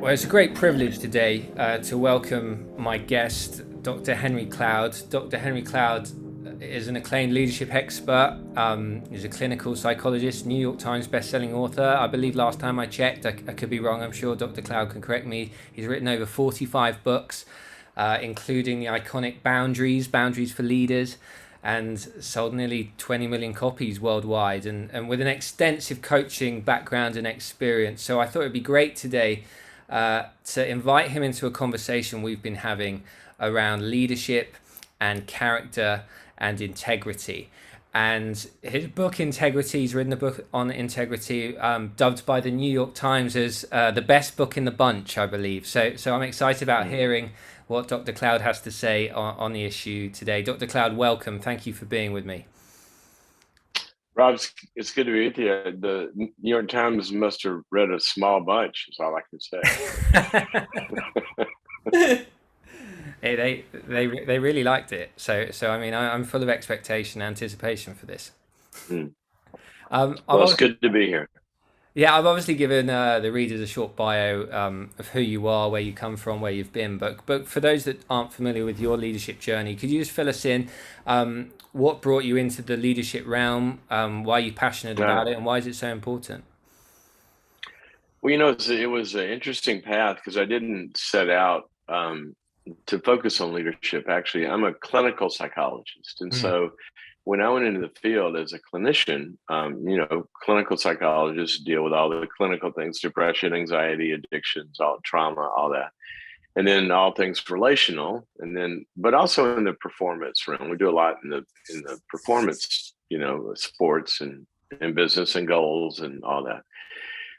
Well, it's a great privilege today to welcome my guest, Dr. Henry Cloud. Dr. Henry Cloud is an acclaimed leadership expert. He's a clinical psychologist, New York Times bestselling author. I believe last time I checked, I could be wrong, I'm sure Dr. Cloud can correct me. He's written over 45 books, including the iconic Boundaries for Leaders, and sold nearly 20 million copies worldwide, and with an extensive coaching background and experience. So I thought it'd be great today to invite him into a conversation we've been having around leadership and character and integrity. And his book, Integrity, he's written a book on integrity, dubbed by the New York Times as the best book in the bunch, I believe. So I'm excited about hearing what Dr. Cloud has to say on the issue today. Dr. Cloud, welcome. Thank you for being with me. Rob, it's good to be with you. The New York Times must have read a small bunch, is all I can say. they really liked it. So I mean, I'm full of expectation, anticipation for this. Mm. I've Well, it's good to be here. Yeah, I've obviously given the readers a short bio of who you are, where you come from, where you've been. But for those that aren't familiar with your leadership journey, could you just fill us in? What brought you into the leadership realm? Why are you passionate about it, and why is it so important? Well, it was an interesting path because I didn't set out to focus on leadership. Actually, I'm a clinical psychologist, and so when I went into the field as a clinician, clinical psychologists deal with all the clinical things: depression, anxiety, addictions, all trauma, all that, and then all things relational, and then but also in the performance realm. We do a lot in the performance, sports and business and goals and all that.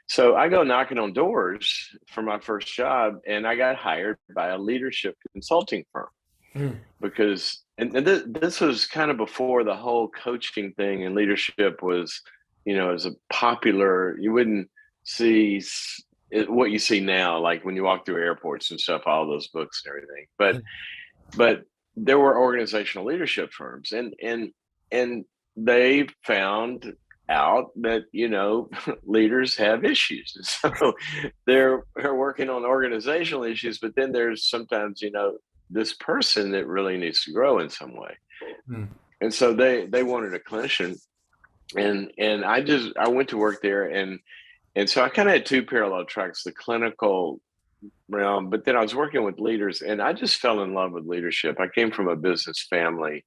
So I go knocking on doors for my first job, and I got hired by a leadership consulting firm because, this was kind of before the whole coaching thing and leadership was, as a popular. You wouldn't see what you see now, like when you walk through airports and stuff, all those books and everything. But there were organizational leadership firms, and they found out that leaders have issues, so they're working on organizational issues, but then there's sometimes this person that really needs to grow in some way. And so they wanted a clinician, and I went to work there, and so I kind of had two parallel tracks: the clinical realm, but then I was working with leaders, and I just fell in love with leadership. I came from a business family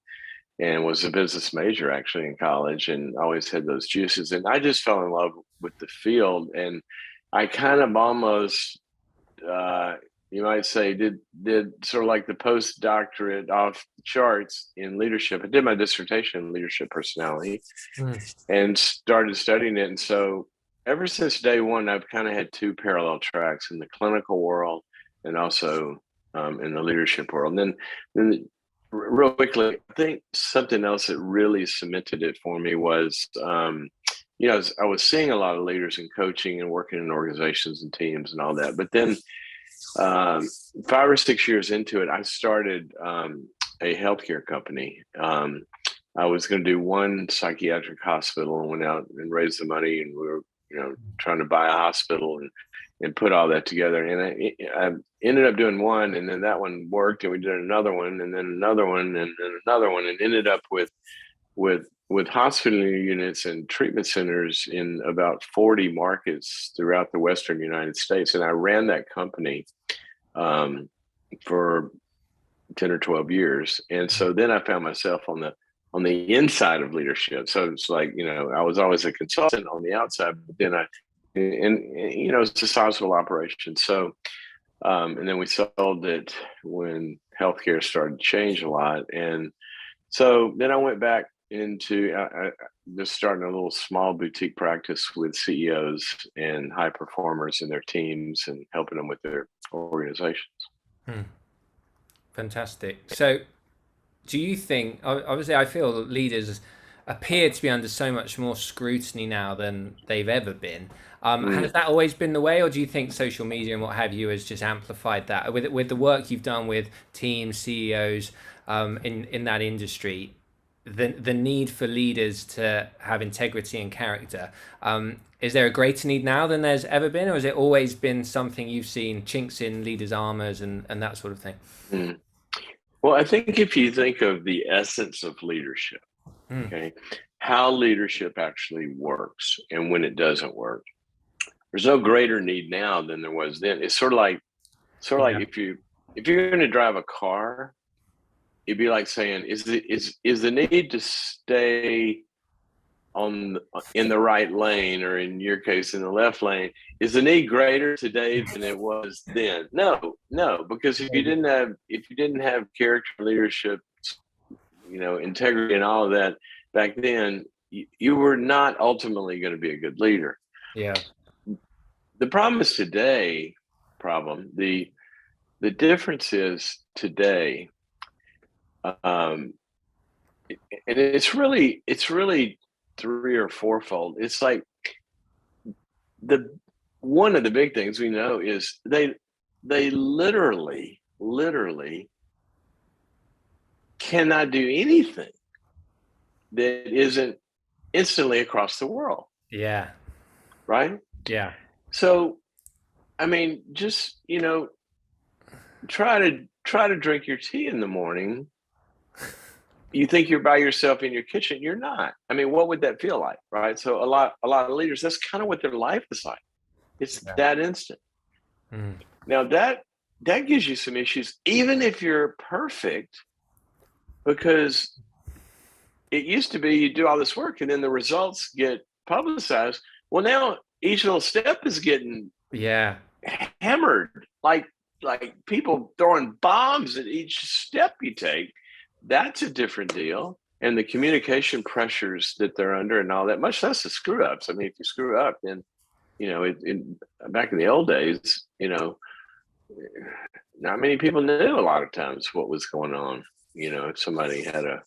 and was a business major actually in college, and always had those juices. And I just fell in love with the field, and I kind of almost, you might say, did sort of like the postdoctorate off the charts in leadership. I did my dissertation in leadership personality and started studying it. And so ever since day one, I've kind of had two parallel tracks in the clinical world and also in the leadership world. And then real quickly, I think something else that really cemented it for me was, I was seeing a lot of leaders in coaching and working in organizations and teams and all that. But then 5 or 6 years into it, I started a healthcare company. I was going to do one psychiatric hospital and went out and raised the money, and we were, trying to buy a hospital and put all that together. And I ended up doing one, and then that one worked, and we did another one, and then another one, and then another one, and ended up with hospital units and treatment centers in about 40 markets throughout the Western United States. And I ran that company for 10 or 12 years. And so then I found myself on the inside of leadership. So it's like, I was always a consultant on the outside, but then it's a sizable operation. So, and then we sold it when healthcare started to change a lot. And so then I went back into just starting a little small boutique practice with CEOs and high performers and their teams and helping them with their organizations. Fantastic. So do you think, obviously I feel that leaders appear to be under so much more scrutiny now than they've ever been. Has that always been the way, or do you think social media and what have you has just amplified that? With the work you've done with teams, CEOs in that industry, the need for leaders to have integrity and character. Is there a greater need now than there's ever been, or has it always been something you've seen chinks in leaders' armors and that sort of thing? Mm. Well, I think if you think of the essence of leadership, Mm. okay, how leadership actually works and when it doesn't work, there's no greater need now than there was then. It's sort of like Yeah. if you're going to drive a car, it'd be like saying, is the need to stay in the right lane, or in your case in the left lane, is the need greater today than it was then? No, because if you didn't have character, leadership, integrity and all of that back then, you were not ultimately going to be a good leader. Yeah. The problem is today, the difference is today, um and it's really three or fourfold. It's like the one of the big things we know is they literally cannot do anything that isn't instantly across the world, Yeah. right? Yeah. So I mean, just try to drink your tea in the morning. You think you're by yourself in your kitchen, you're not. I mean, what would that feel like, right? So a lot of leaders, that's kind of what their life is like. It's Yeah. that instant. Mm. Now that gives you some issues, even if you're perfect, because it used to be you do all this work and then the results get publicized. Well, now each little step is getting Yeah. hammered, like people throwing bombs at each step you take. That's a different deal. And the communication pressures that they're under and all that, much less the screw ups. I mean, if you screw up, then back in the old days, not many people knew a lot of times what was going on. If somebody had a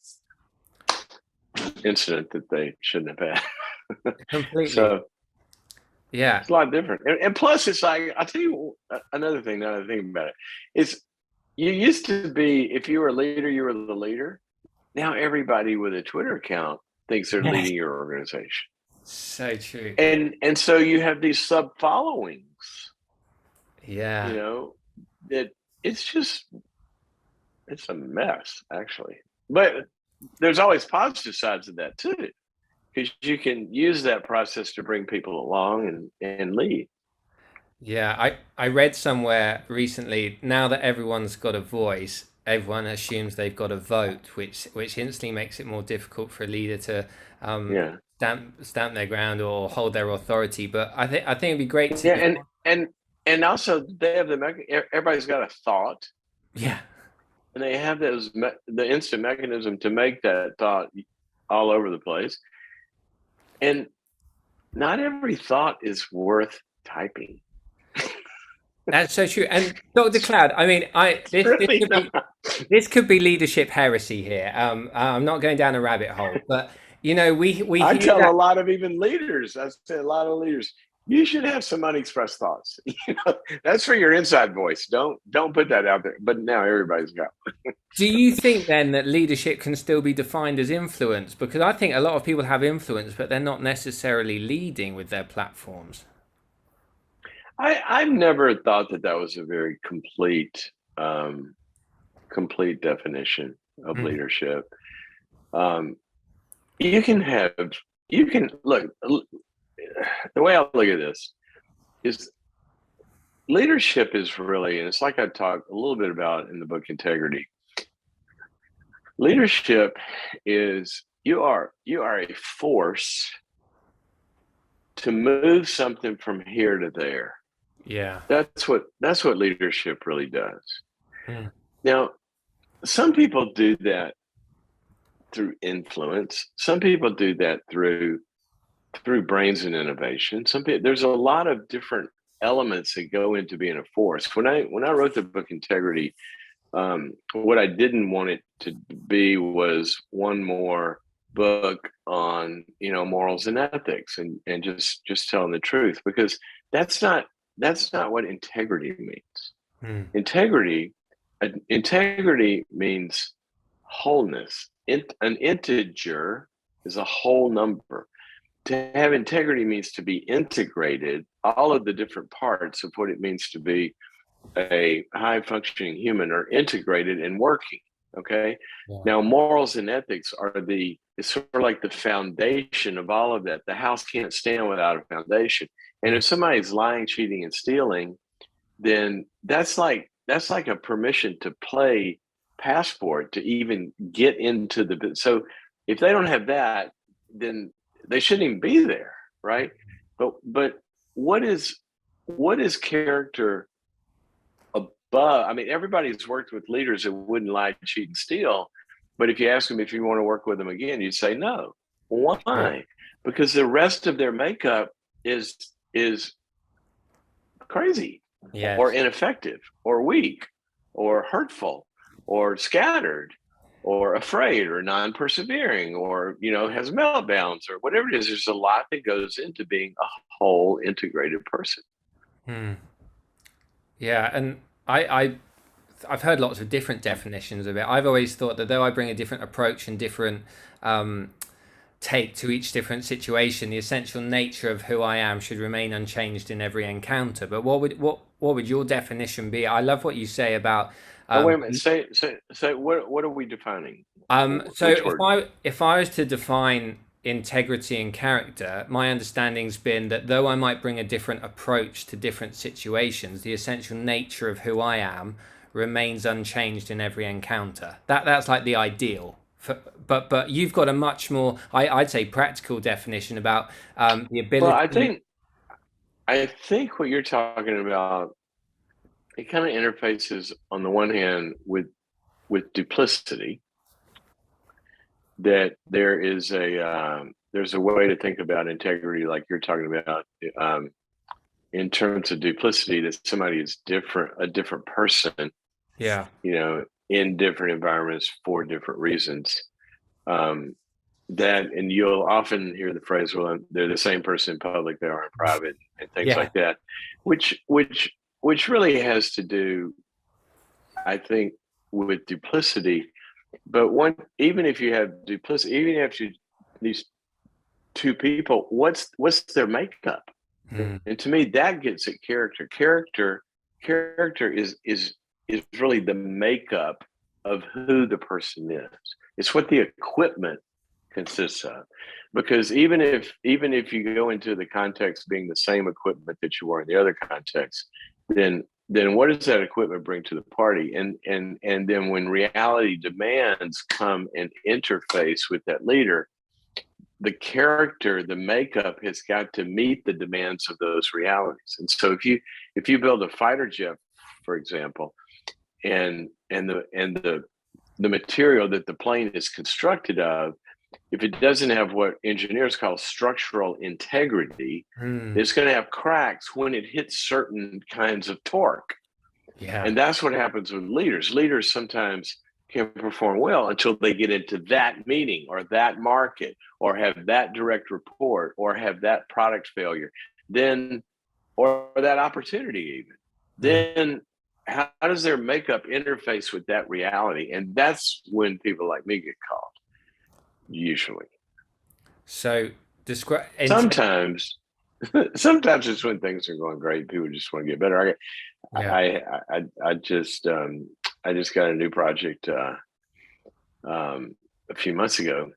incident that they shouldn't have had. Completely. So Yeah. it's a lot different. And plus, it's like, I'll tell you another thing now that I think about it is, you used to be, if you were a leader, you were the leader. Now everybody with a Twitter account thinks they're Yes. leading your organization. So true. And so you have these sub followings, Yeah. that it's a mess, actually. But there's always positive sides of that too, because you can use that process to bring people along and lead. Yeah, I read somewhere recently, now that everyone's got a voice, everyone assumes they've got a vote, which instantly makes it more difficult for a leader to Yeah. stamp their ground or hold their authority. But I think it'd be great to Yeah. And also they have everybody's got a thought, yeah. and they have the instant mechanism to make that thought all over the place. And not every thought is worth typing. That's so true. And Dr. Cloud, I mean, Really not. this could be leadership heresy here. I'm not going down a rabbit hole, but we I hear tell a that. lot of even leaders, I say a lot of leaders, you should have some unexpressed thoughts. That's for your inside voice. Don't put that out there. But now everybody's got. Do you think then that leadership can still be defined as influence? Because I think a lot of people have influence, but they're not necessarily leading with their platforms. I've never thought that was a very complete definition of Mm. leadership. Um, you can have you can look. The way I look at this is, leadership is really, and it's like I talked a little bit about in the book Integrity. Leadership is, you are a force to move something from here to there. Yeah. That's what leadership really does. Mm. Now, some people do that through influence. Some people do that through brains and innovation. There's a lot of different elements that go into being a force. When I wrote the book Integrity, what I didn't want it to be was one more book on morals and ethics, and just telling the truth, because that's not what integrity means. Mm. Integrity means wholeness, an integer is a whole number. To have integrity means to be integrated, all of the different parts of what it means to be a high functioning human are integrated and working. Okay. Yeah. Now, morals and ethics it's sort of like the foundation of all of that. The house can't stand without a foundation. And if somebody's lying, cheating, and stealing, then that's like a permission to play passport to even get into the. So if they don't have that, then they shouldn't even be there, right? But what is character above? I mean, everybody's worked with leaders that wouldn't lie, cheat, and steal. But if you ask them if you want to work with them again, you'd say no. Sure. Why? Because the rest of their makeup is crazy or Yes. ineffective or weak or hurtful or scattered or afraid or non-persevering or has meltdowns or whatever it is. There's a lot that goes into being a whole integrated person. Hmm. Yeah, and I've heard lots of different definitions of it. I've always thought that though I bring a different approach and different take to each different situation, the essential nature of who I am should remain unchanged in every encounter. But what would your definition be? I love what you say about Oh, wait um, a minute. Say what are we defining? so Which word? if I was to define integrity and character, my understanding's been that though I might bring a different approach to different situations, the essential nature of who I am remains unchanged in every encounter. That's like the ideal. But you've got a much more, I'd say, practical definition about the Well, ability. I think what you're talking about, it kind of interfaces on the one hand with duplicity. That there's a way to think about integrity, like you're talking about, in terms of duplicity. That somebody is a different person, Yeah, in different environments for different reasons. Um, and you'll often hear the phrase, "Well, they're the same person in public they are in private," and things yeah, like that, which really has to do, I think, with duplicity. But even if you have duplicity, even if these two people, what's their makeup? mm, And to me, that gets at character. Character is really the makeup of who the person is. It's what the equipment consists of. Because even if you go into the context being the same equipment that you were in the other context, then what does that equipment bring to the party? And then when reality demands come and interface with that leader, the character, the makeup has got to meet the demands of those realities. And so if you build a fighter jet, for example, and the material that the plane is constructed of, if it doesn't have what engineers call structural integrity, mm, it's going to have cracks when it hits certain kinds of torque. yeah, And that's what happens with leaders. Leaders sometimes can perform well until they get into that meeting or that market or have that direct report or have that product failure, then, or that opportunity even. mm. Then how does their makeup interface with that reality? And that's when people like me get called, usually. So describe. Sometimes, sometimes it's when things are going great. People just want to get better. Yeah. I just got a new project a few months ago,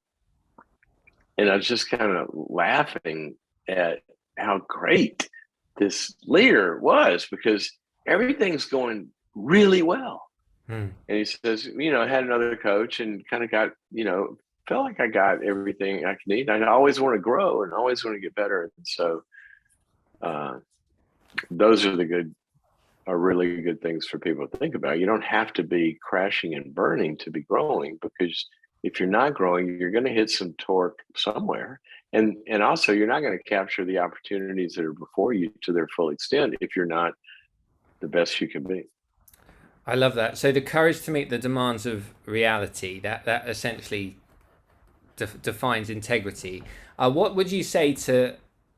and I was just kind of laughing at how great this leader was because everything's going really well. Mm. And he says, I had another coach and kind of got, felt like I got everything I could need. I always want to grow and always want to get better. And so uh, those are really good things for people to think about. You don't have to be crashing and burning to be growing, because if you're not growing, you're going to hit some torque somewhere. And also you're not going to capture the opportunities that are before you to their full extent if you're not the best you can be. I love that. So the courage to meet the demands of reality, that essentially defines integrity. What would you say to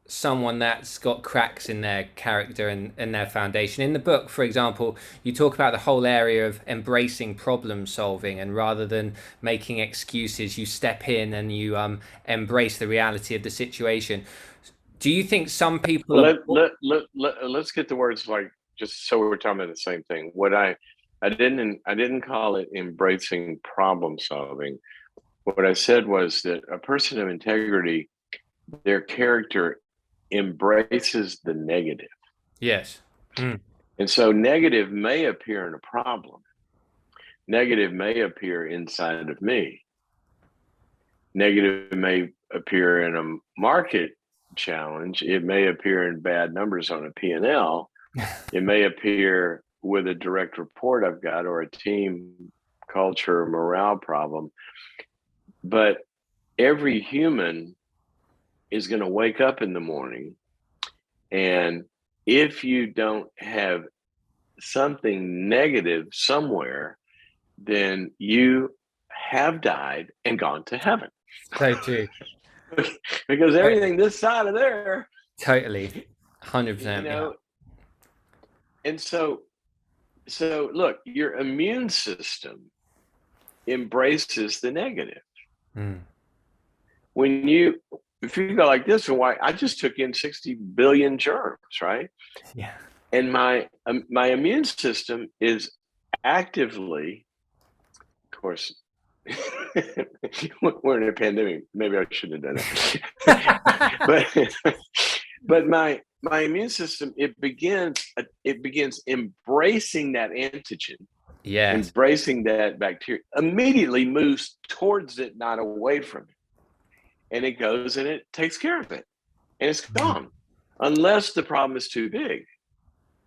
someone that's got cracks in their character and their foundation. In the book, for example, you talk about the whole area of embracing problem solving, and rather than making excuses, you step in and you embrace the reality of the situation. Do you think some people are... Let's get the words like, just so we're talking about the same thing. What I didn't call it embracing problem solving. What I said was that a person of integrity, their character embraces the negative. Yes. Mm. And so negative may appear in a problem. Negative may appear inside of me. Negative may appear in a market challenge. It may appear in bad numbers on a P&L. It may appear with a direct report I've got, or a team culture or morale problem. But every human is going to wake up in the morning, and if you don't have something negative somewhere, then you have died and gone to heaven. So true. Because everything this side of there, totally, 100%, you know. Yeah. And so look, your immune system embraces the negative. Mm. If you go like this, and why I just took in 60 billion germs, right? Yeah. And my immune system is actively, of course, we're in a pandemic. Maybe I shouldn't have done that. but my immune system, it begins embracing that antigen. Yes. Embracing that bacteria, immediately moves towards it, not away from it. And it goes and it takes care of it. And it's gone. Unless the problem is too big.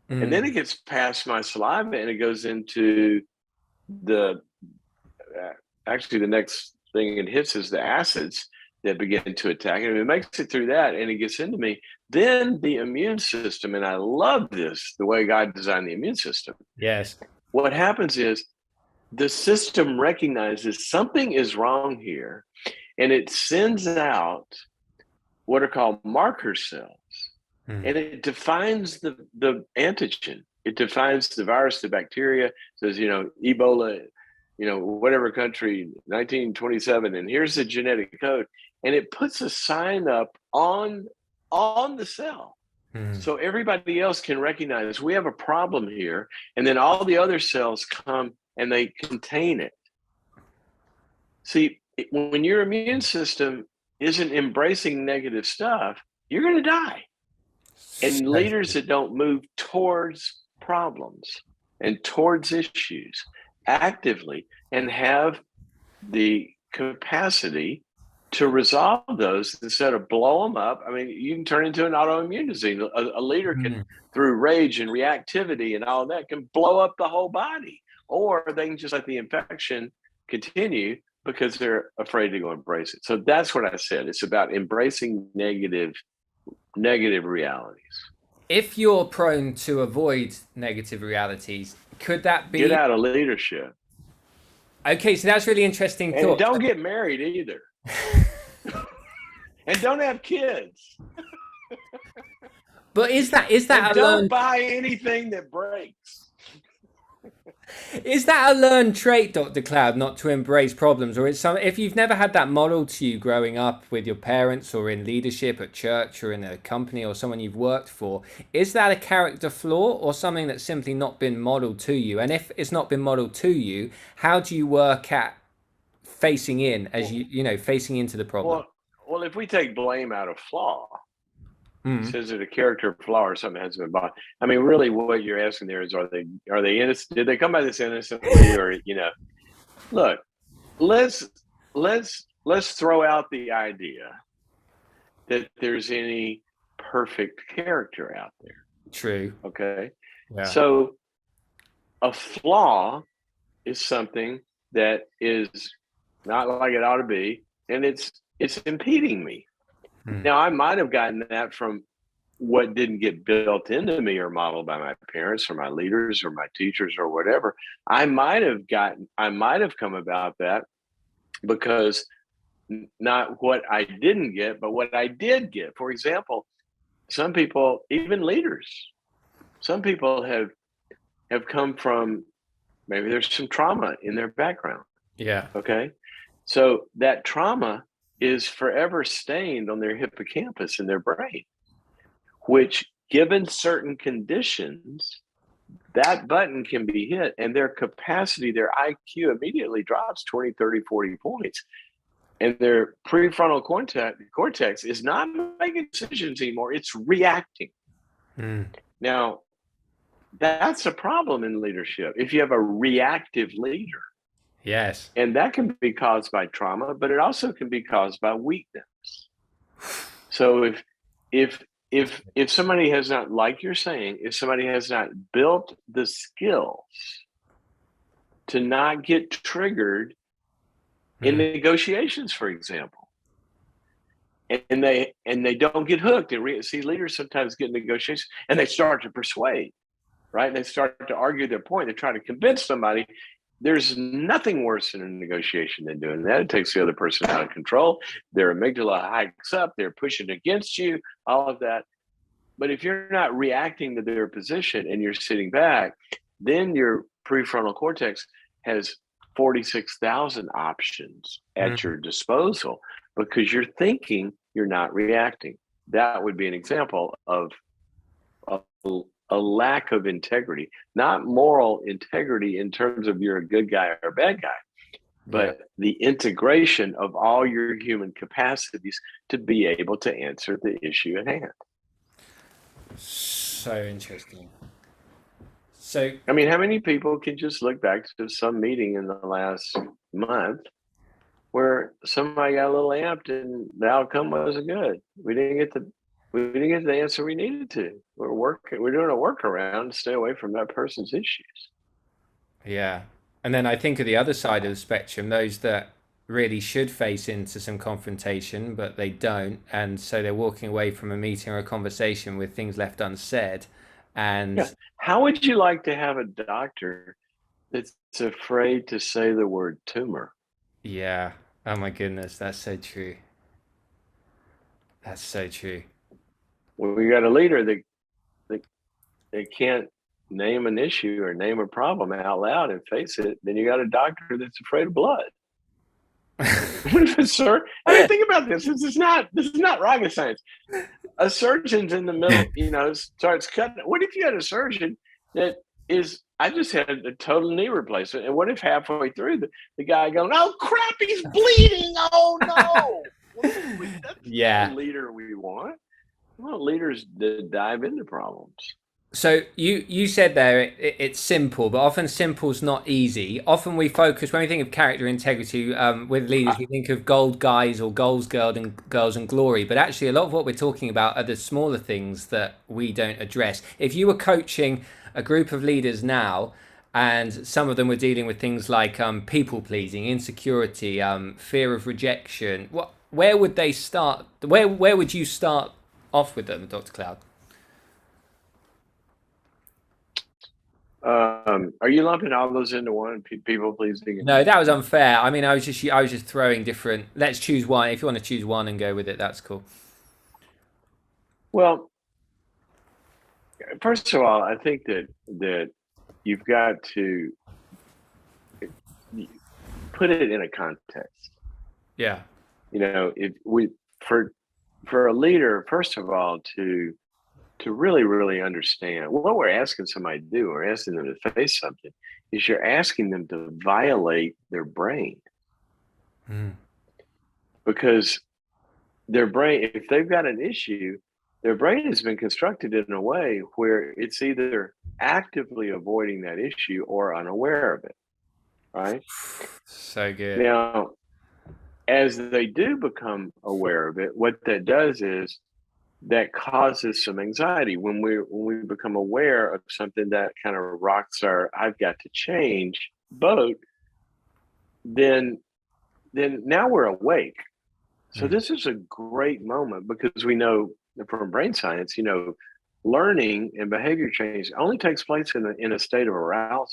And then it gets past my saliva and it goes into actually the next thing it hits is the acids that begin to attack it. If it makes it through that and it gets into me, then the immune system, and I love this, the way God designed the immune system. Yes. What happens is the system recognizes something is wrong here, and it sends out what are called marker cells. And it defines the antigen. It defines the virus, the bacteria, says, Ebola, whatever country, 1927, and here's the genetic code. And it puts a sign up on the cell. So everybody else can recognize we have a problem here. And then all the other cells come and they contain it. See, when your immune system isn't embracing negative stuff, you're going to die. And leaders that don't move towards problems and towards issues actively and have the capacity to resolve those instead of blow them up. I mean, you can turn into an autoimmune disease. A leader can, through rage and reactivity and all that, can blow up the whole body. Or they can just let the infection continue because they're afraid to go embrace it. So that's what I said. It's about embracing negative realities. If you're prone to avoid negative realities, could that be... Get out of leadership. Okay, so that's really interesting thought. And don't get married either. And don't have kids. But is that a don't buy anything that breaks. Is that a learned trait, Dr. Cloud, not to embrace problems? Or if you've never had that modeled to you growing up with your parents or in leadership at church or in a company or someone you've worked for, is that a character flaw or something that's simply not been modeled to you? And if it's not been modeled to you, how do you work at facing in as facing into the problem? Well, if we take blame out of flaw, is it a character flaw or something that hasn't been bought? I mean, really, what you're asking there is, are they innocent? Did they come by this innocently, or Look, let's throw out the idea that there's any perfect character out there. True. Okay. Yeah. So a flaw is something that is not like it ought to be, and it's impeding me. Now, I might have gotten that from what didn't get built into me or modeled by my parents or my leaders or my teachers or whatever. I might have come about that because not what I didn't get, but what I did get. For example, some people, even leaders, some people have come from, maybe there's some trauma in their background. Yeah. Okay. So that trauma is forever stained on their hippocampus in their brain, which, given certain conditions, that button can be hit and their capacity, their IQ immediately drops 20, 30, 40 points. And their prefrontal cortex is not making decisions anymore. It's reacting. Now, that's a problem in leadership if you have a reactive leader. Yes. And that can be caused by trauma, but it also can be caused by weakness. So if somebody has not, like you're saying, if somebody has not built the skills to not get triggered in negotiations, for example, and they don't get hooked, and see, leaders sometimes get in negotiations and they start to persuade, right? They start to argue their point. They try to convince somebody. There's nothing worse in a negotiation than doing that. It takes the other person out of control. Their amygdala hikes up. They're pushing against you, all of that. But if you're not reacting to their position and you're sitting back, then your prefrontal cortex has 46,000 options at your disposal because you're thinking, you're not reacting. That would be an example of a lack of integrity, not moral integrity in terms of you're a good guy or a bad guy, but the integration of all your human capacities to be able to answer the issue at hand. So interesting. So, I mean, how many people can just look back to some meeting in the last month where somebody got a little amped and the outcome wasn't good? We didn't get the answer we needed to. We're doing a workaround to stay away from that person's issues. yeah. And then I think of the other side of the spectrum, those that really should face into some confrontation, but they don't. And so they're walking away from a meeting or a conversation with things left unsaid. And how would you like to have a doctor that's afraid to say the word tumor? yeah. Oh my goodness, that's so true. That's so true. When we got a leader that can't name an issue or name a problem out loud and face it, then you got a doctor that's afraid of blood. Sir, I mean, think about this. This is not rocket science. A surgeon's in the middle, starts cutting. What if you had a surgeon that is, I just had a total knee replacement, and what if halfway through the guy going, "Oh crap, he's bleeding! Oh no!" That's the leader we want. We want leaders that dive into problems. So you said there it's simple, but often simple's not easy. Often we focus when we think of character integrity with leaders, we think of gold guys or girls and glory. But actually, a lot of what we're talking about are the smaller things that we don't address. If you were coaching a group of leaders now, and some of them were dealing with things like people pleasing, insecurity, fear of rejection, where would they start? Where would you start off with them, Dr. Cloud? Are you lumping all those into one? People pleasing? No, that was unfair. I mean, I was just throwing different. Let's choose one. If you want to choose one and go with it, that's cool. Well, first of all, I think that you've got to put it in a context. Yeah. If for a leader, first of all, to really, really understand what we're asking somebody to do, we're asking them to face something, is you're asking them to violate their brain. Because their brain, if they've got an issue, their brain has been constructed in a way where it's either actively avoiding that issue or unaware of it, right? So good. Now, as they do become aware of it, what that does is that causes some anxiety. When we become aware of something that kind of rocks our "I've got to change" boat, then now we're awake. So this is a great moment because we know from brain science, learning and behavior change only takes place in a state of arousal.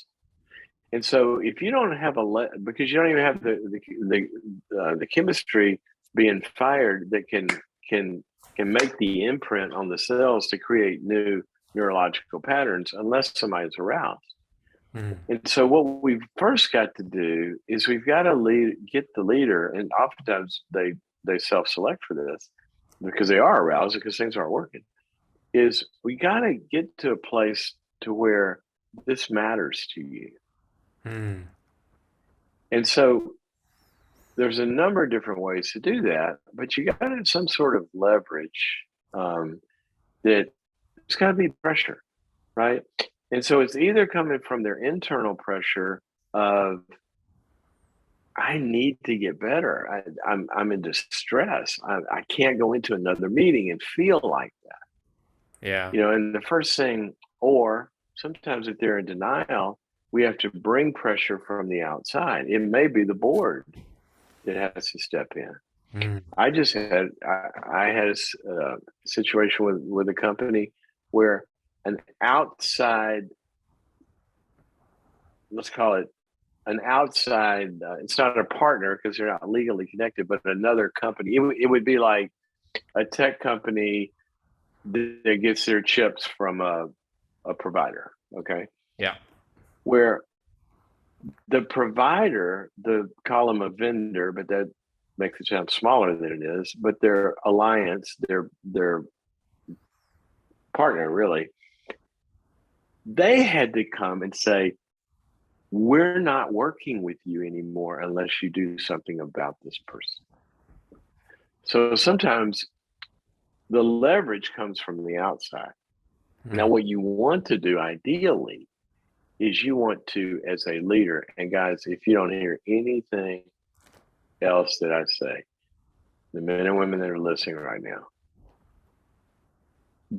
And so if you don't have because you don't even have the chemistry being fired that can can make the imprint on the cells to create new neurological patterns unless somebody's aroused. And so what we've first got to do is we've got to get the leader, and oftentimes they self-select for this because they are aroused because things aren't working, is we got to get to a place to where this matters to you. And so there's a number of different ways to do that, but you got to have some sort of leverage that it's got to be pressure, right? And so it's either coming from their internal pressure of, I need to get better. I'm in distress. I can't go into another meeting and feel like that. Yeah. And the first thing, or sometimes if they're in denial, we have to bring pressure from the outside. It may be the board that has to step in. I just had a situation with a company where an outside, let's call it an outside, it's not a partner because they're not legally connected, but another company. It would be like a tech company that gets their chips from a provider. Okay. Yeah. Where the provider, call them a vendor, but that makes it sound smaller than it is, but their alliance, their partner, really, they had to come and say, we're not working with you anymore unless you do something about this person. So sometimes the leverage comes from the outside. Now, what you want to do ideally is you want to, as a leader, and guys, if you don't hear anything else that I say, the men and women that are listening right now,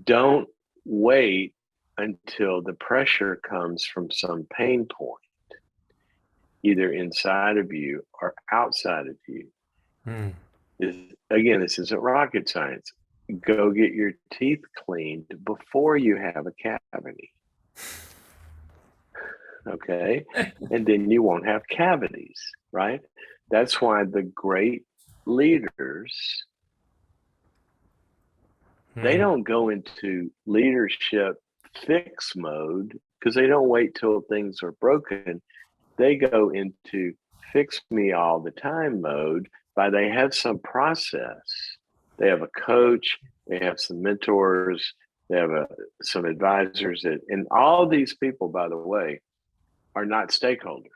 don't wait until the pressure comes from some pain point, either inside of you or outside of you. This isn't rocket science. Go get your teeth cleaned before you have a cavity. Okay. And then you won't have cavities, right? That's why the great leaders, they don't go into leadership fix mode because they don't wait till things are broken. They go into fix me all the time mode by they have some process. They have a coach, they have some mentors, they have some advisors and all these people, by the way, are not stakeholders.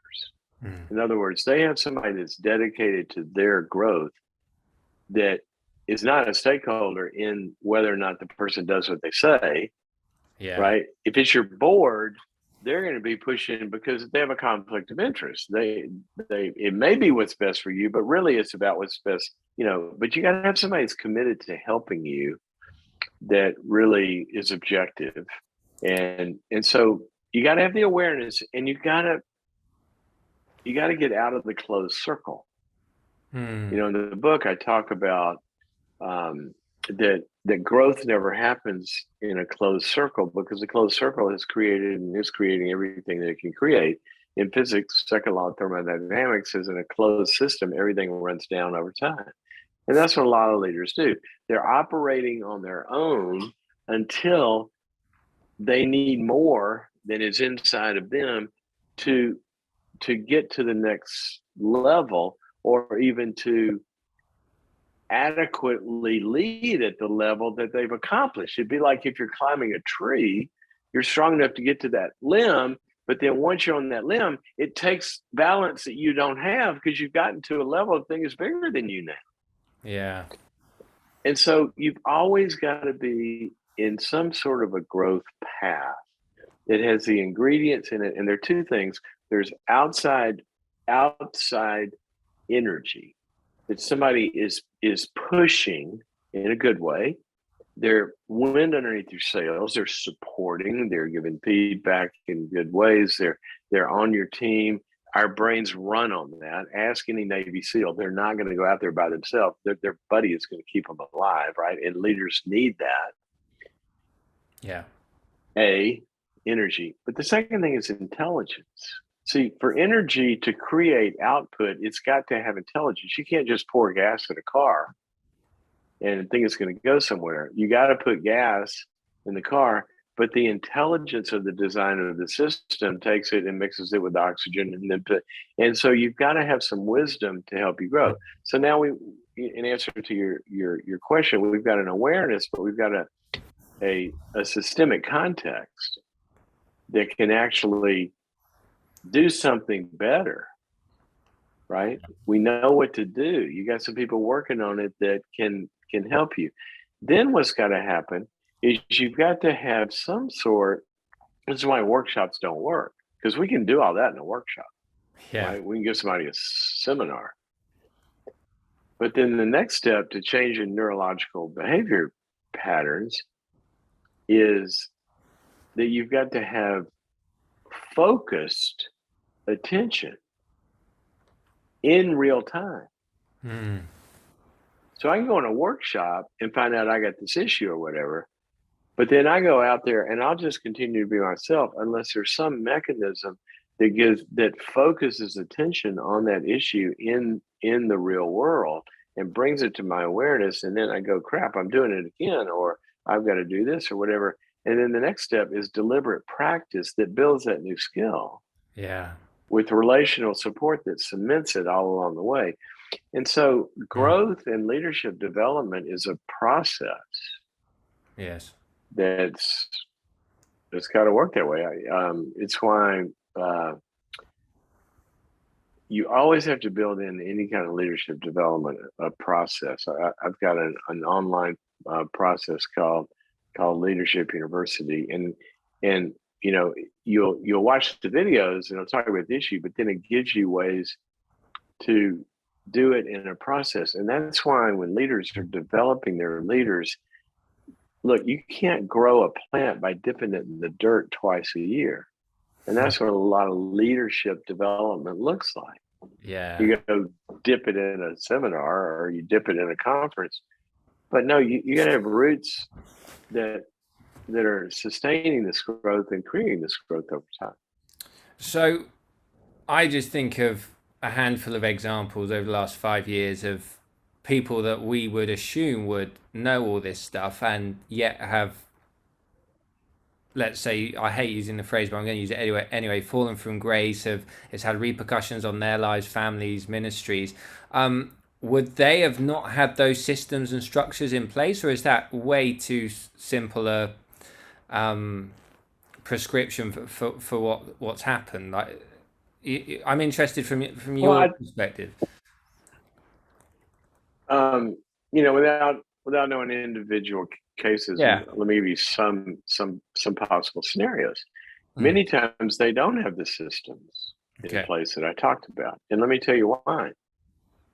In other words, they have somebody that's dedicated to their growth that is not a stakeholder in whether or not the person does what they say. Yeah. Right. If it's your board, they're going to be pushing because they have a conflict of interest. It may be what's best for you, but really it's about what's best, but you got to have somebody that's committed to helping you that really is objective. And so you got to have the awareness, and you got to get out of the closed circle. In the book, I talk about that growth never happens in a closed circle because the closed circle is created and is creating everything that it can create. In physics, second law of thermodynamics is in a closed system, everything runs down over time. And that's what a lot of leaders do. They're operating on their own until they need more than is inside of them to get to the next level, or even to adequately lead at the level that they've accomplished. It'd be like if you're climbing a tree, you're strong enough to get to that limb, but then once you're on that limb, it takes balance that you don't have because you've gotten to a level of thing is bigger than you now. Yeah. And so you've always got to be in some sort of a growth path that has the ingredients in it. And there are two things. There's outside energy that somebody is pushing in a good way. They're wind underneath your sails. They're supporting. They're giving feedback in good ways. They're on your team. Our brains run on that. Ask any Navy SEAL. They're not going to go out there by themselves. Their buddy is going to keep them alive, right? And leaders need that. Yeah. Energy. But the second thing is intelligence. See, for energy to create output, it's got to have intelligence. You can't just pour gas in a car and think it's going to go somewhere. You got to put gas in the car, but the intelligence of the designer of the system takes it and mixes it with oxygen, and so you've got to have some wisdom to help you grow. So now in answer to your question, we've got an awareness, but we've got a systemic context that can actually do something better, right? We know what to do. You got some people working on it that can help you. Then what's got to happen is you've got to have some sort. This is why workshops don't work, because we can do all that in a workshop. Yeah. Right? We can give somebody a seminar. But then the next step to changing neurological behavior patterns is that you've got to have focused attention in real time. So I can go in a workshop and find out I got this issue or whatever, but then I go out there and I'll just continue to be myself unless there's some mechanism that focuses attention on that issue in the real world and brings it to my awareness. And then I go, crap, I'm doing it again, or I've got to do this or whatever. And then the next step is deliberate practice that builds that new skill. Yeah. With relational support that cements it all along the way. And so growth and leadership development is a process. Yes. That's got to work that way. It's why you always have to build in any kind of leadership development process. I've got an online process called Leadership University, and you know, you'll watch the videos and it'll talk about the issue, but then it gives you ways to do it in a process. And that's why when leaders are developing their leaders, look, you can't grow a plant by dipping it in the dirt twice a year. And that's what a lot of leadership development looks like. Yeah. You go dip it in a seminar or you dip it in a conference. But no, you got to have roots that are sustaining this growth and creating this growth over time. So I just think of a handful of examples over the last 5 years of people that we would assume would know all this stuff and yet have, let's say, I hate using the phrase, but I'm going to use it anyway, fallen from grace. It's had repercussions on their lives, families, ministries. Would they have not had those systems and structures in place, or is that way too simple a prescription for what's happened? Like, I'm interested from your perspective. Without knowing individual cases, Yeah. let me give you some possible scenarios. Many times they don't have the systems in place that I talked about, and let me tell you why.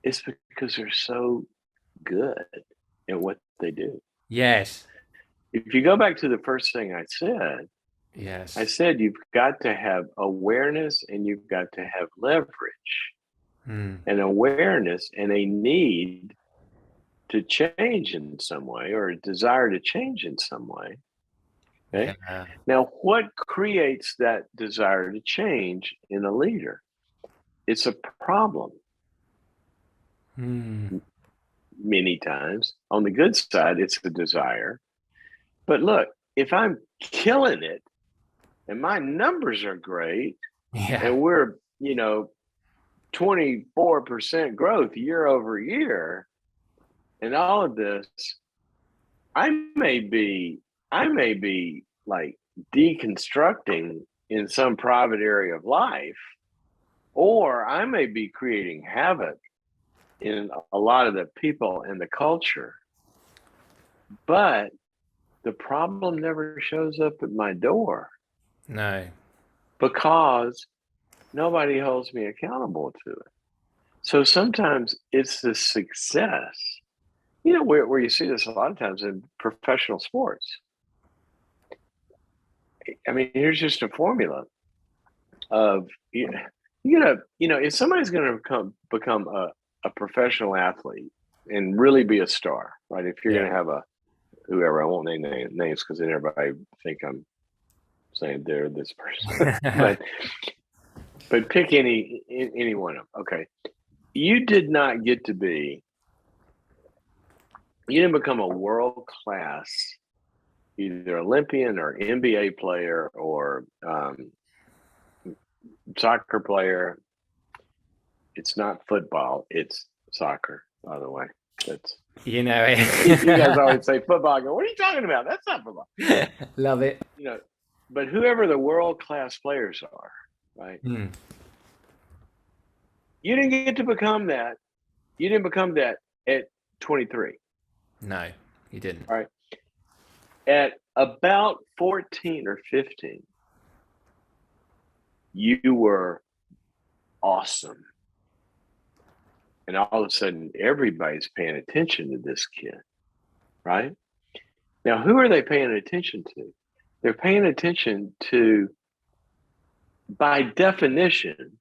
It's because they're so good at what they do. Yes. If you go back to the first thing I said, yes, I said you've got to have awareness and you've got to have leverage. An awareness and a need to change in some way, or a desire to change in some way. Okay. Yeah. Now, what creates that desire to change in a leader? It's a problem. Many times. On the good side, it's a desire. But look, if I'm killing it and my numbers are great, and we're, 24% growth year over year, and all of this, I may be like deconstructing in some private area of life, or I may be creating havoc in a lot of the people and the culture. But the problem never shows up at my door. No. Because nobody holds me accountable to it. So sometimes it's the success, where you see this a lot of times in professional sports. I mean, here's just a formula of, if somebody's going to become a professional athlete and really be a star, right? If you're going to have whoever, I won't name names because then everybody think I'm saying they're this person, but pick any one of them. Okay. You did not get to be You didn't become a world class either Olympian or NBA player or soccer player. It's not football, it's soccer, by the way. That's You know you guys it. always say football. I go, what are you talking about? That's not football. Love it. You know, but whoever the world class players are, right? Mm. You didn't get to become that. You didn't become that at 23. No, you didn't. All right. At about 14 or 15, you were awesome. And all of a sudden, everybody's paying attention to this kid, right? Now, who are they paying attention to? They're paying attention to, by definition,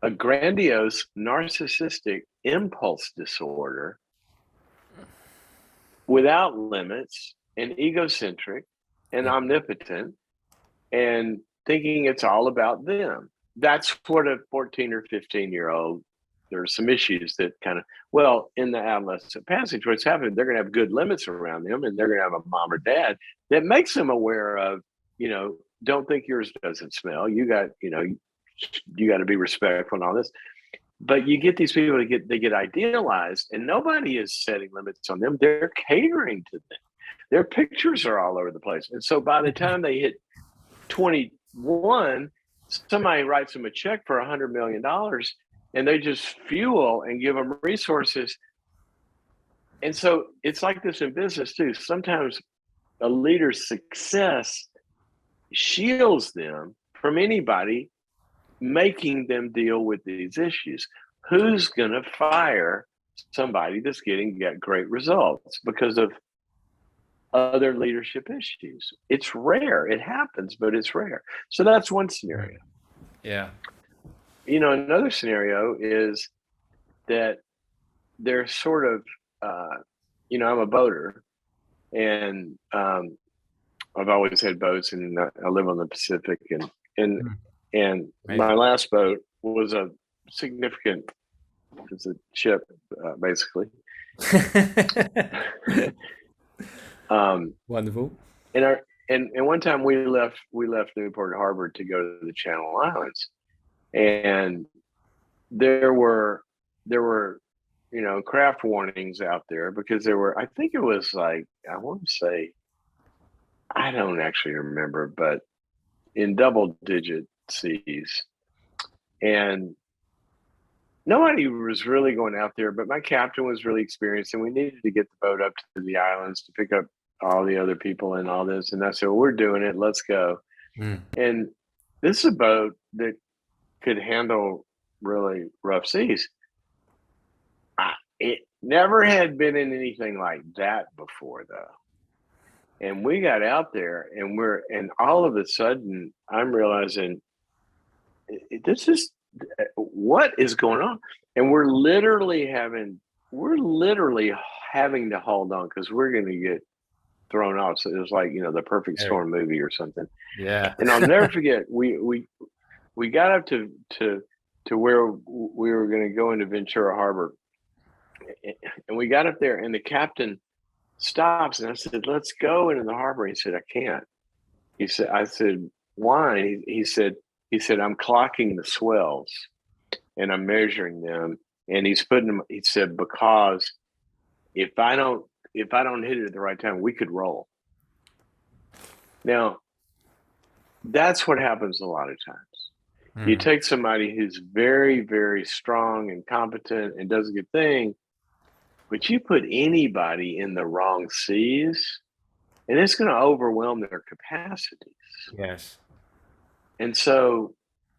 a grandiose narcissistic impulse disorder without limits and egocentric and Yeah. omnipotent and thinking it's all about them. That's what a 14 or 15-year-old, there's some issues that kind of, well, in the adolescent passage, what's happening, they're going to have good limits around them and they're going to have a mom or dad that makes them aware of, don't think yours doesn't smell. You got to be respectful and all this. But you get these people they get idealized and nobody is setting limits on them. They're catering to them. Their pictures are all over the place. And so by the time they hit 21, somebody writes them a check for $100 million and they just fuel and give them resources. And so it's like this in business too. Sometimes a leader's success shields them from anybody making them deal with these issues. Who's going to fire somebody that's getting great results because of other leadership issues? It's rare. It happens, but it's rare. So that's one scenario. Yeah. Another scenario is that they're sort of, I'm a boater and I've always had boats and I live on the Pacific and my last boat was a significant, it's a ship, basically. Wonderful. And one time we left Newport Harbor to go to the Channel Islands, and there were craft warnings out there because I think it was like, I want to say, I don't actually remember, but in double digit seas. And nobody was really going out there, but my captain was really experienced and we needed to get the boat up to the islands to pick up all the other people and all this. And I said, well, we're doing it. Let's go. And this is a boat that could handle really rough seas. It never had been in anything like that before, though. And we got out there and all of a sudden I'm realizing what is going on? And we're literally having to hold on because we're going to get thrown off. So it was like, the Perfect Storm movie or something. Yeah. And I'll never forget, we got up to where we were going to go into Ventura Harbor. And we got up there and the captain stops and I said, let's go into the harbor. He said, I can't. I said, why? He said, I'm clocking the swells and I'm measuring them. And he said, because if I don't hit it at the right time, we could roll. Now, that's what happens a lot of times. You take somebody who's very, very strong and competent and does a good thing, but you put anybody in the wrong seas and it's going to overwhelm their capacities. Yes. And so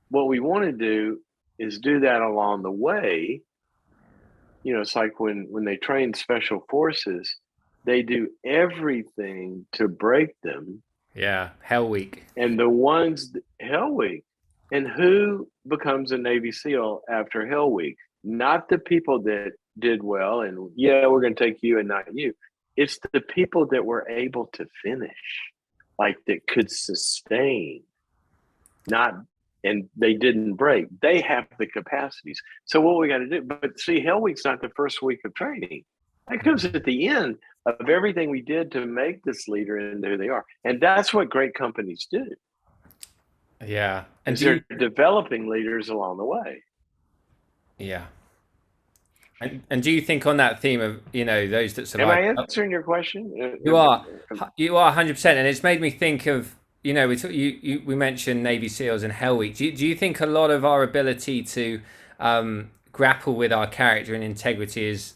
what we want to do is do that along the way. It's like when they train special forces, they do everything to break them. Yeah. Hell Week. And Hell Week. And who becomes a Navy SEAL after Hell Week? Not the people that did well and we're going to take you and not you. It's the people that were able to finish, like that could sustain, and they didn't break. They have the capacities. So what we got to do, but see, Hell Week's not the first week of training. That comes at the end of everything we did to make this leader into who they are. And that's what great companies do, Yeah. And is do you, they're developing leaders along the way. yeah. And do you think on that theme of, those that Am survive? I answering your question? You are 100%, and it's made me think of, we mentioned Navy SEALs and Hell Week. Do you think a lot of our ability to grapple with our character and integrity is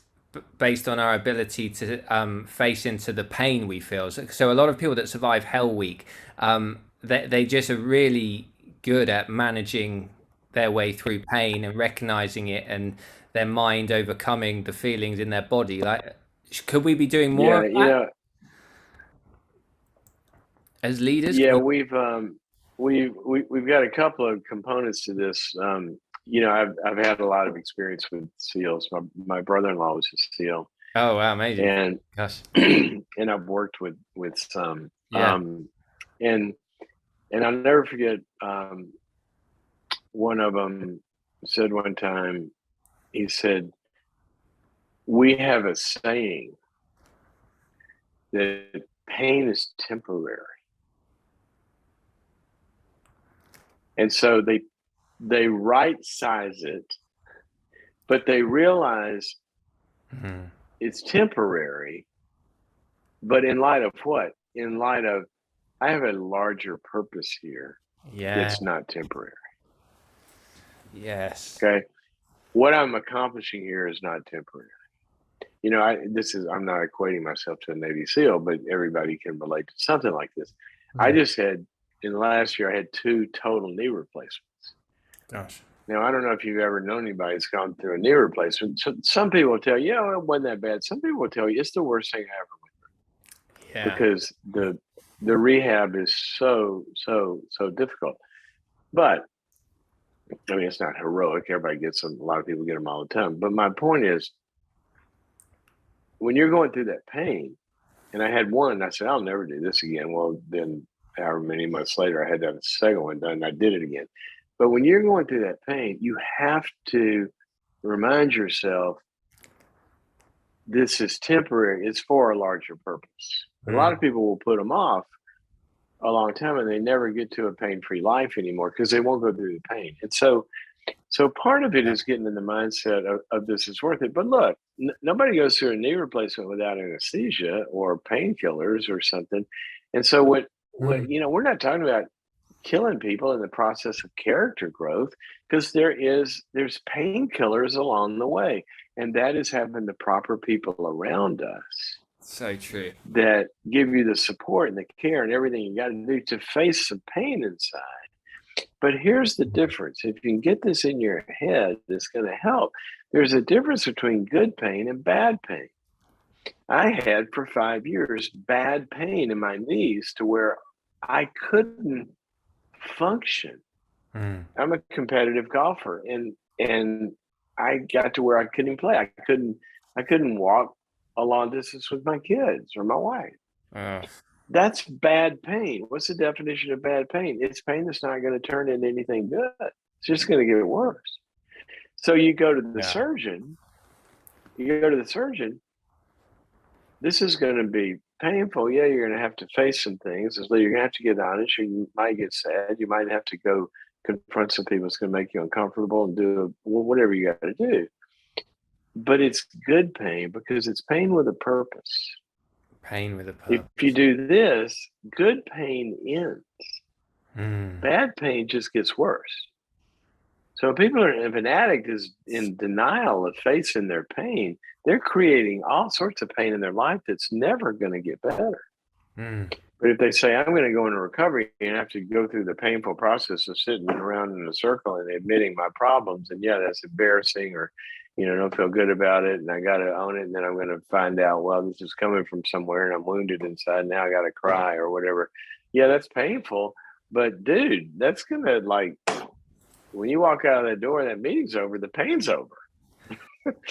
based on our ability to face into the pain we feel? So a lot of people that survive Hell Week, they just are really good at managing their way through pain and recognizing it, and their mind overcoming the feelings in their body. Like, could we be doing more Yeah, of you that know, as leaders? yeah, we've got a couple of components to this. I've had a lot of experience with SEALs. My brother-in-law was a SEAL, Oh wow, amazing! and Gosh, and I've worked with some. yeah. And I'll never forget. One of them said one time. He said, "We have a saying that pain is temporary," and so they right size it, but they realize Mhm. it's temporary. But in light of what? In light of, I have a larger purpose here Yeah. that's not temporary. Yes. Okay. What I'm accomplishing here is not temporary. I'm not equating myself to a Navy SEAL, but everybody can relate to something like this. I Mhm. just had, in the last year, I had 2 total knee replacements. Gosh. Now, I don't know if you've ever known anybody that's gone through a knee replacement. So some people will tell you, it wasn't that bad. Some people will tell you it's the worst thing I ever went through, Yeah. because the rehab is so difficult. But I mean, it's not heroic. Everybody gets them. A lot of people get them all the time. But my point is, when you're going through that pain, and I had one, I said, I'll never do this again. Well, then however many months later, I had that second one done, and I did it again. But when you're going through that pain, you have to remind yourself this is temporary. It's for a larger purpose. A lot of Mm. people will put them off a long time, and they never get to a pain-free life anymore because they won't go through the pain. And so part of it Yeah. is getting in the mindset of this is worth it. But look, nobody goes through a knee replacement without anesthesia or painkillers or something. And so what Mm. we're not talking about killing people in the process of character growth, because there's painkillers along the way, and that is having the proper people around us So true. that give you the support and the care and everything you got to do to face some pain inside. But here's the difference. If you can get this in your head, it's going to help. There's a difference between good pain and bad pain. I had for 5 years bad pain in my knees to where I couldn't function. Mm. I'm a competitive golfer, and I got to where I couldn't even play. I couldn't walk a long distance with my kids or my wife. Uh, That's bad pain. What's the definition of bad pain? It's pain that's not going to turn into anything good. It's just going to get worse. So you go to the yeah. surgeon, you go to the surgeon, this is going to be painful. Yeah, you're going to have to face some things. You're going to have to get honest. You might get sad. You might have to go confront some people. It's going to make you uncomfortable and do whatever you got to do. But it's good pain because it's pain with a purpose. Pain with a If you purpose. do this, good pain ends. Mm. Bad pain just gets worse. So if an addict is in denial of facing their pain, they're creating all sorts of pain in their life that's never going to get better. Mm. But if they say, I'm going to go into recovery and have to go through the painful process of sitting around in a circle and admitting my problems, and yeah, that's embarrassing, or, don't feel good about it, and I got to own it, and then I'm going to find out, well, this is coming from somewhere and I'm wounded inside, now I got to cry or whatever. Yeah, that's painful. But dude, that's going to, like, when you walk out of that door, that meeting's over, the pain's over.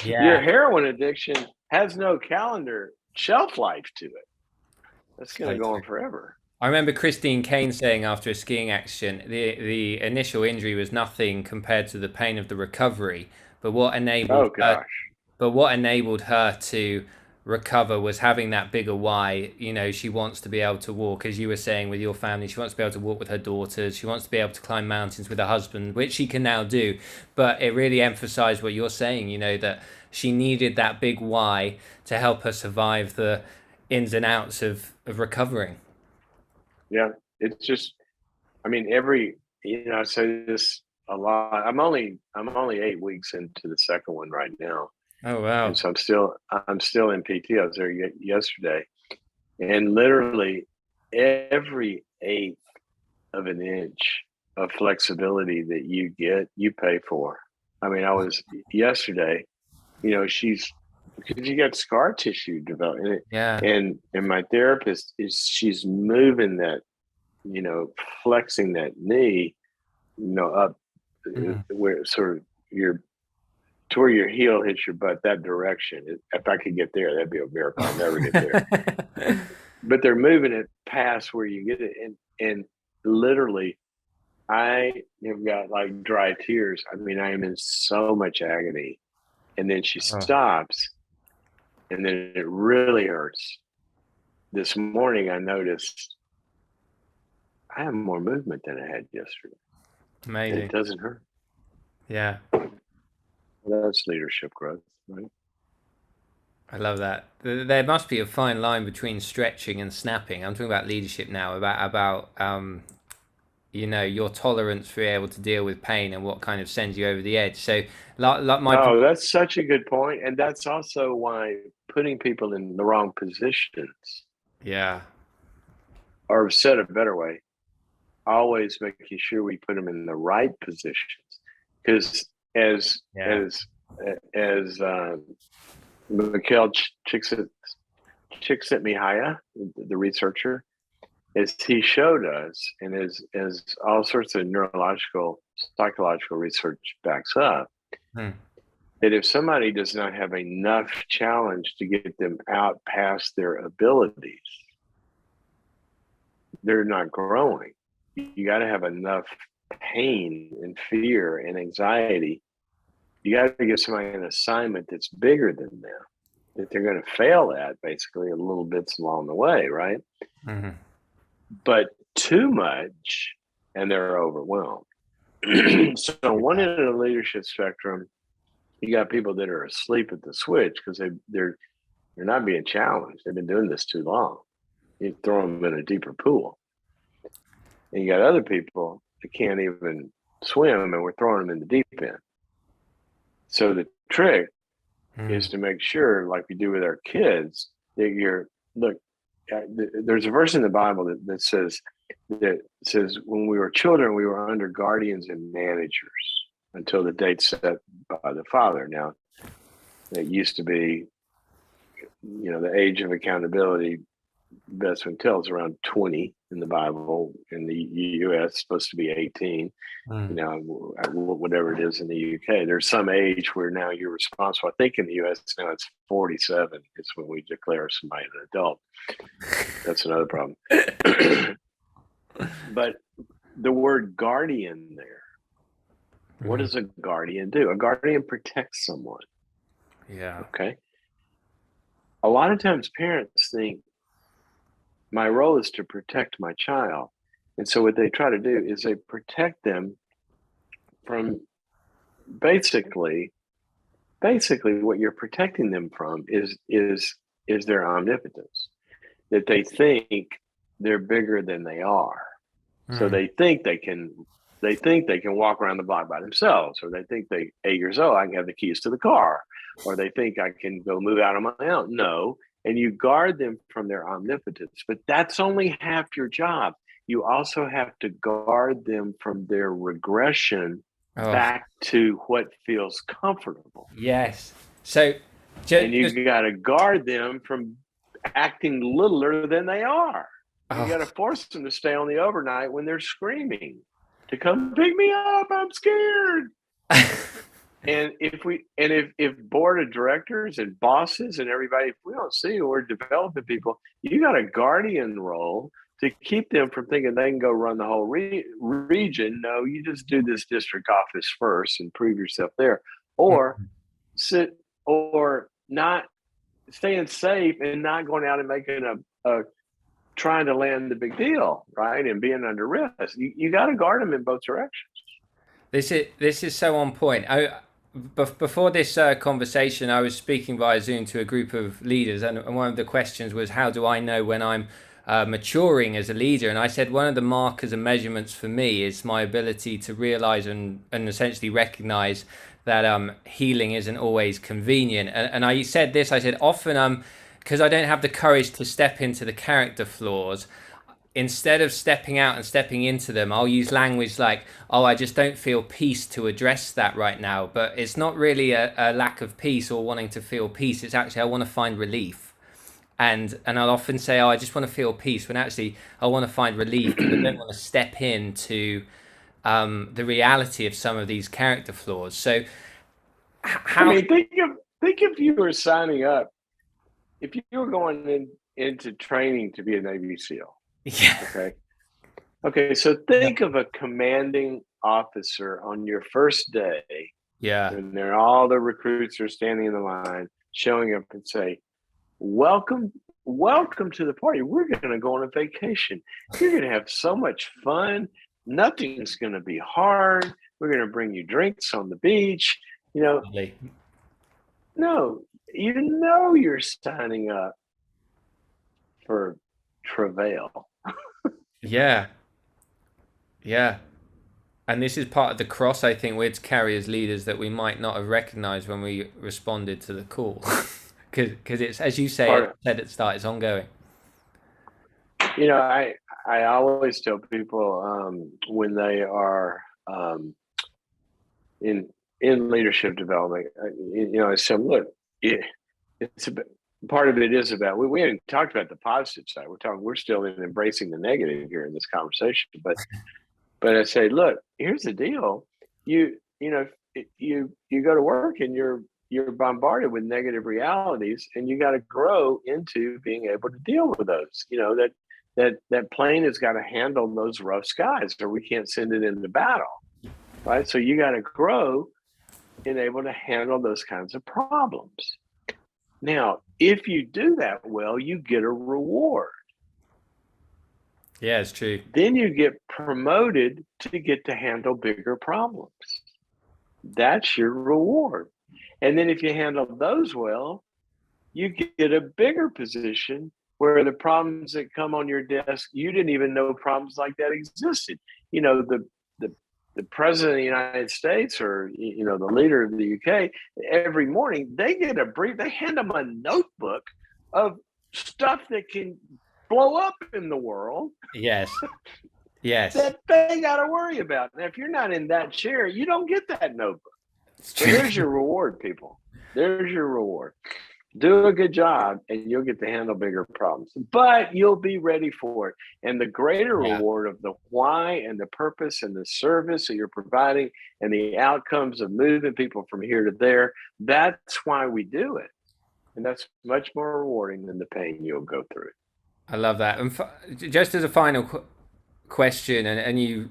Your Yeah. heroin addiction has no calendar shelf life to it. That's going So to go true. on forever. I remember Christine Kane saying after a skiing accident, the initial injury was nothing compared to the pain of the recovery. But what enabled Oh her, gosh. but what enabled her to recover was having that bigger why. You know, she wants to be able to walk, as you were saying, with your family. She wants to be able to walk with her daughters. She wants to be able to climb mountains with her husband, which she can now do. But it really emphasized what you're saying, you know, that she needed that big why to help her survive the ins and outs of recovering. Yeah, it's just, I mean, I say this a lot. I'm only 8 weeks into the second one right now, Oh and wow. so I'm still in PT. I was there yesterday, and literally every eighth of an inch of flexibility that you get, you pay for. I mean, I was yesterday. She's because you got scar tissue developing, Yeah. and my therapist she's moving that, flexing that knee, up Mm. where sort of your to where your heel hits your butt, that direction. If I could get there, that'd be a miracle. I'll never get there. But they're moving it past where you get it, and literally, I have got like dry tears. I mean, I am in so much agony, and then she Oh, stops, and then it really hurts. This morning, I noticed I have more movement than I had yesterday, and it amazing. doesn't hurt. Yeah. That's leadership growth, right? I love that. There must be a fine line between stretching and snapping. I'm talking about leadership now, about you know, your tolerance for being able to deal with pain and what kind of sends you over the edge. So, like my Oh, that's such a good point, and that's also why putting people in the wrong positions, yeah, or said a better way, always making sure we put them in the right positions. Because as yeah, as as Mikhail Csikszentmihalyi, the researcher, as he showed us, and as all sorts of neurological, psychological research backs up, hmm. that if somebody does not have enough challenge to get them out past their abilities, they're not growing. You got to have enough pain and fear and anxiety. You got to give somebody an assignment that's bigger than them, that they're going to fail at basically a little bits along the way, right? Hmm. But too much, and they're overwhelmed. So one Yeah, end of the leadership spectrum, you got people that are asleep at the switch because they're not being challenged. They've been doing this too long. You throw them in a deeper pool. And you got other people that can't even swim, and we're throwing them in the deep end. So the trick hmm. is to make sure, like we do with our kids, that look. There's a verse in the Bible that says when we were children, we were under guardians and managers until the date set by the Father. Now, it used to be, the age of accountability, best one tells around 20 in the Bible. In the US, supposed to be 18. Hmm. Whatever it is in the UK. There's some age where now you're responsible. I think in the US now it's 47. It's when we declare somebody an adult. That's another problem. But the word guardian there, what Hmm. does a guardian do? A guardian protects someone. Yeah, Okay. A lot of times parents think my role is to protect my child. And so what they try to do is they protect them from basically what you're protecting them from is their omnipotence, that they think they're bigger than they are. So hmm. they think they can walk around the block by themselves, or they think they 8 years old, I can have the keys to the car, or they think I can go move out on my own. No. And you guard them from their omnipotence, but that's only half your job. You also have to guard them from their regression Oh, back to what feels comfortable. yes. So, And just you got to guard them from acting littler than they are. You got oh, to force them to stay on the overnight when they're screaming to come pick me up. I'm scared. And if board of directors and bosses and everybody, if we don't see we're developing people, you got a guardian role to keep them from thinking they can go run the whole region. No, you just do this district office first and prove yourself there, or sit or not staying safe and not going out and making a trying to land the big deal, right? And being under risk. You got to guard them in both directions. This is so on point. Before this conversation, I was speaking via Zoom to a group of leaders, and one of the questions was, "How do I know when I'm maturing as a leader?" And I said one of the markers and measurements for me is my ability to realize and essentially recognize that healing isn't always convenient. And I said this. I said often because I don't have the courage to step into the character flaws, instead of stepping out and stepping into them, I'll use language like, "Oh, I just don't feel peace to address that right now." But it's not really a lack of peace or wanting to feel peace. It's actually, I want to find relief. And I'll often say, "Oh, I just want to feel peace," when actually I want to find relief because I don't want to step into the reality of some of these character flaws. So, I how? mean, think if you were signing up, if you were going into training to be a Navy SEAL. Yeah. Okay. Okay. So think of a commanding officer on your first day Yeah. when all the recruits are standing in the line, showing up and say, welcome, welcome to the party. We're going to go on a vacation. You're going to have so much fun. Nothing's going to be hard. We're going to bring you drinks on the beach. You know, no, you're signing up for travail. Yeah. Yeah. And this is part of the cross I think we're to carry as leaders that we might not have recognized when we responded to the call. Because it's, as you say, Part, said at the start, it's ongoing. I always tell people when they are in leadership development, I said, look, it's about, part of it is about we haven't talked about the positive side. We're still in embracing the negative here in this conversation. But I say, look, here's the deal. You go to work and you're bombarded with negative realities, and you got to grow into being able to deal with those. That plane has got to handle those rough skies, or we can't send it into battle, right? So you got to grow and able to handle those kinds of problems. Now, if you do that well, you get a reward. Yeah, it's true. Then you get promoted to get to handle bigger problems. That's your reward. And then if you handle those well, you get a bigger position where the problems that come on your desk, you didn't even know problems like that existed. The the president of the United States, or the leader of the UK, every morning they get a brief. They hand them a notebook of stuff that can blow up in the world. Yes. Yes. That they got to worry about. Now, if you're not in that chair, you don't get that notebook. So there's your reward, people. There's your reward. Do a good job and you'll get to handle bigger problems, but you'll be ready for it. And the greater Yeah. reward of the why and the purpose and the service that you're providing and the outcomes of moving people from here to there, that's why we do it. And that's much more rewarding than the pain you'll go through. I love that. And just as a final question, and you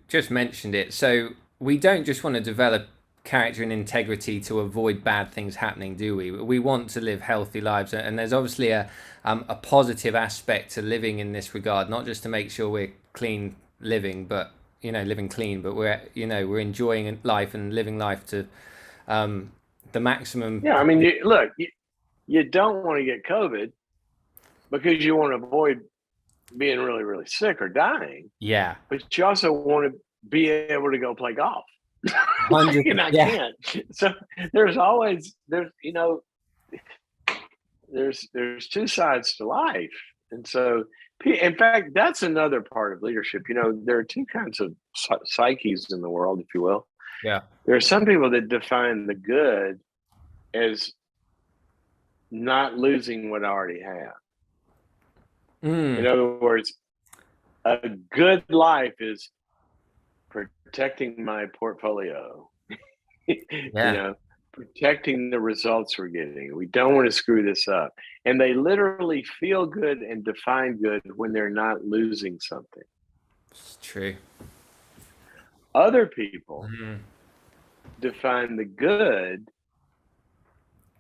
just mentioned it, so we don't just want to develop character and integrity to avoid bad things happening, do we? We want to live healthy lives, and there's obviously a positive aspect to living in this regard, not just to make sure we're clean living, but living clean, but we're enjoying life and living life to the maximum. Yeah, I mean, you don't want to get COVID because you want to avoid being really, really sick or dying. Yeah. But you also want to be able to go play golf. And I can't. So there's two sides to life. And so, in fact, that's another part of leadership. There are two kinds of psyches in the world, if you will. Yeah. There are some people that define the good as not losing what I already have. In other words, a good life is protecting my portfolio, protecting the results we're getting. We don't want to screw this up. And they literally feel good and define good when they're not losing something. It's true. Other people define the good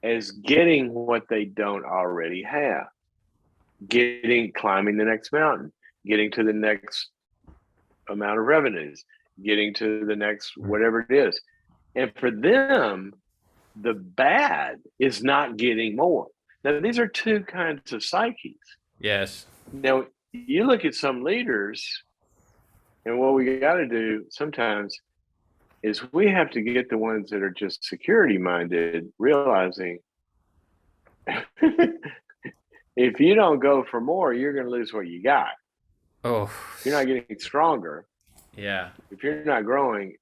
as getting what they don't already have, climbing the next mountain, getting to the next amount of revenues, getting to the next whatever it is. And for them, the bad is not getting more. Now, these are two kinds of psyches. Yes. Now, you look at some leaders, and what we got to do sometimes is we have to get the ones that are just security minded, realizing if you don't go for more, you're going to lose what you got. Oh, If you're not getting stronger, yeah. if you're not growing,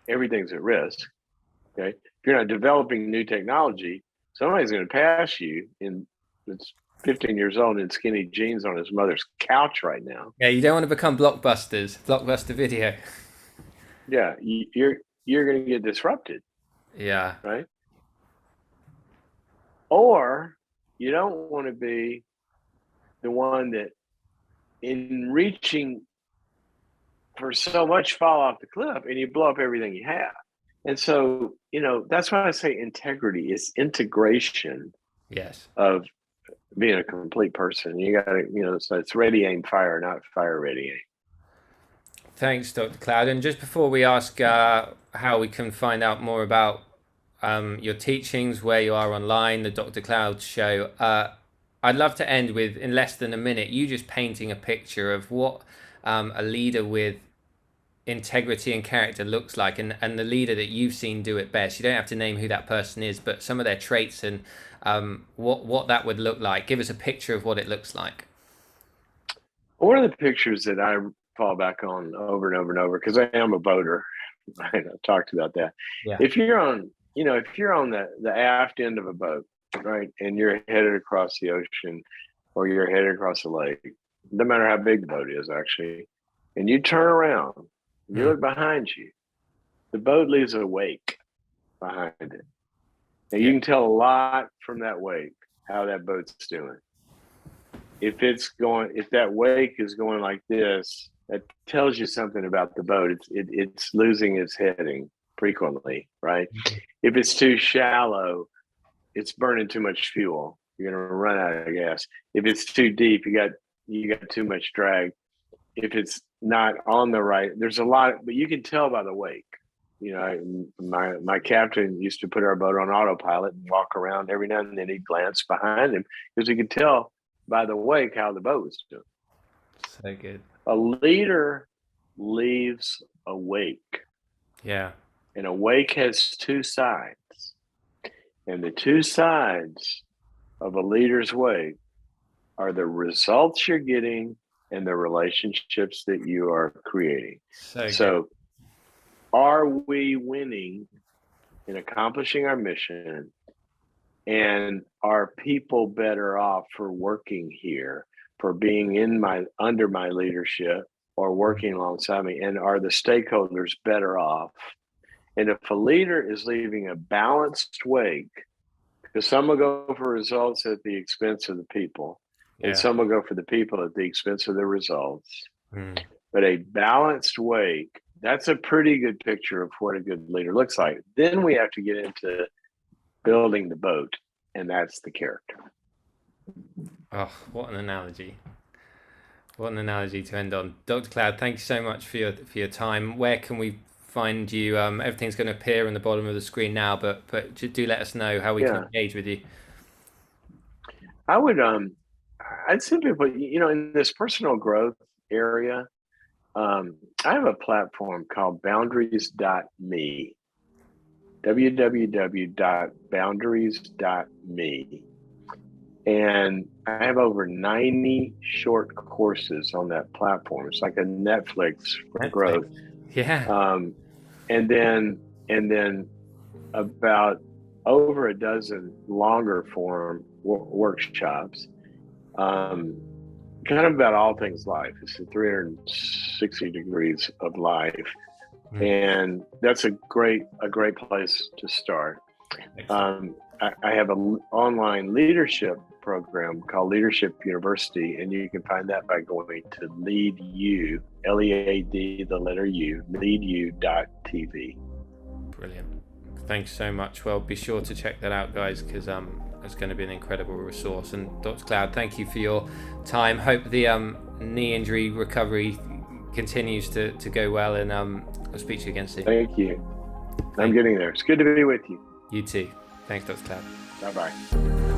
everything's at risk. Okay. If you're not developing new technology, somebody's going to pass you in that's 15 years old in skinny jeans on his mother's couch right now. Yeah, you don't want to become blockbuster video. Yeah, you're going to get disrupted. Yeah. Right. Or you don't want to be the one that, in reaching for so much, fall off the cliff and you blow up everything you have. And so, that's why I say integrity is integration Yes. of being a complete person. You got to, so it's ready, aim, fire, not fire, ready, aim. Thanks, Dr. Cloud. And just before we ask how we can find out more about your teachings, where you are online, the Dr. Cloud show, I'd love to end with, in less than a minute, you just painting a picture of what a leader with integrity and character looks like, and the leader that you've seen do it best. You don't have to name who that person is, but some of their traits and what that would look like. Give us a picture of what it looks like. One of the pictures that I fall back on over and over and over, because I am a boater, right? I've talked about that. Yeah. If you're on the aft end of a boat, right, and you're headed across the ocean or you're headed across the lake, no matter how big the boat is, actually, and you turn around, and you look behind you, the boat leaves a wake behind it. And you can tell a lot from that wake how that boat's doing. If that wake is going like this, that tells you something about the boat. It's losing its heading frequently, right? If it's too shallow, it's burning too much fuel. You're going to run out of gas. If it's too deep, you got too much drag. If it's not on the right, there's a lot, but you can tell by the wake. My captain used to put our boat on autopilot and walk around every now and then. He'd glance behind him because he could tell by the wake how the boat was doing. So good. A leader leaves a wake. Yeah. And a wake has two sides. And the two sides of a leader's wake are the results you're getting and the relationships that you are creating. So are we winning in accomplishing our mission? And are people better off for working here, for being under my leadership or working alongside me? And are the stakeholders better off? And if a leader is leaving a balanced wake, because some will go for results at the expense of the people, and some will go for the people at the expense of the results. But a balanced wake, that's a pretty good picture of what a good leader looks like. Then we have to get into building the boat, and that's the character. Oh, what an analogy. What an analogy to end on. Dr. Cloud, thank you so much for your time. Where can we find you? Everything's going to appear on the bottom of the screen now, but do let us know how we can engage with you. I would I'd simply put, in this personal growth area, I have a platform called boundaries.me, www.boundaries.me. And I have over 90 short courses on that platform. It's like a Netflix for growth. Yeah. And then about over a dozen longer form workshops, kind of about all things life. It's the 360 degrees of life. And that's a great place to start. I have an online leadership program called Leadership University, and you can find that by going to LeadU, LEAD, the letter U, leadyou.tv. Brilliant. Thanks so much. Well, be sure to check that out, guys, because it's going to be an incredible resource. And Dr. Cloud, thank you for your time. Hope the knee injury recovery continues to go well, and I'll speak to you again soon. Thank you. I'm getting there. It's good to be with you. You too. Thanks, Dr. Cloud. Bye-bye.